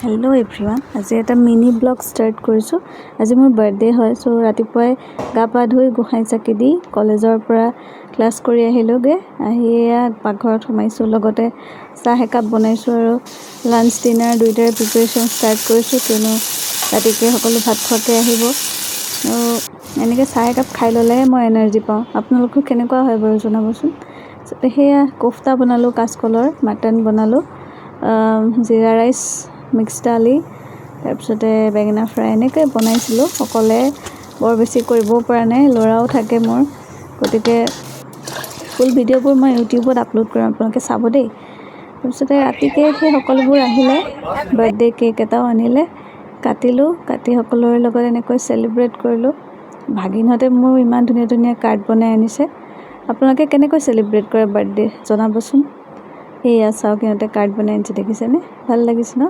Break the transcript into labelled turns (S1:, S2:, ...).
S1: Hello' everyone, আজি এটা mini blog start কৰিছোঁ। আজি মোৰ বাৰ্থডে হয়, চ' ৰাতিপুৱাই গা পা ধুই গোঁসাই চাকি দি কলেজৰ পৰা ক্লাছ কৰি আহিলোঁগৈ। আহি এয়া পাকঘৰত সোমাইছোঁ, লগতে চাহ একাপ বনাইছোঁ আৰু লাঞ্চ ডিনাৰ দুয়োটাৰে প্ৰিপেৰেশ্যন ষ্টাৰ্ট কৰিছোঁ, কিয়নো ৰাতিকৈ সকলো ভাত খোৱাকৈ আহিব। এনেকৈ চাহ একাপ খাই ল'লেহে মই এনাৰ্জি পাওঁ। আপোনালোকৰ কেনেকুৱা হয় বাৰু জনাবচোন। সেয়া কোফতা বনালোঁ, কাচকলৰ মাটন বনালোঁ, জিৰা ৰাইচ, মিক্স দালি, তাৰপিছতে বেঙেনা ফ্ৰাই, এনেকৈ বনাইছিলোঁ। অকলে বৰ বেছি কৰিবও পৰা নাই, ল'ৰাও থাকে মোৰ, গতিকে ফুল ভিডিঅ'বোৰ মই ইউটিউবত আপলোড কৰিম, আপোনালোকে চাব দেই। তাৰপিছতে ৰাতিকৈ সেই সকলোবোৰ আহিলে, বাৰ্থডে কেক এটাও আনিলে, কাটিলোঁ, কাটি সকলোৰে লগত এনেকৈ চেলিব্ৰেট কৰিলোঁ। ভাগিনহঁতে মোৰ ইমান ধুনীয়া ধুনীয়া কাৰ্ড বনাই আনিছে। আপোনালোকে কেনেকৈ চেলিব্ৰেট কৰে বাৰ্থডে জনাবচোন। এয়া চাওক, সিহঁতে কাৰ্ড বনাই আনিছে, দেখিছেনে? ভাল লাগিছে ন?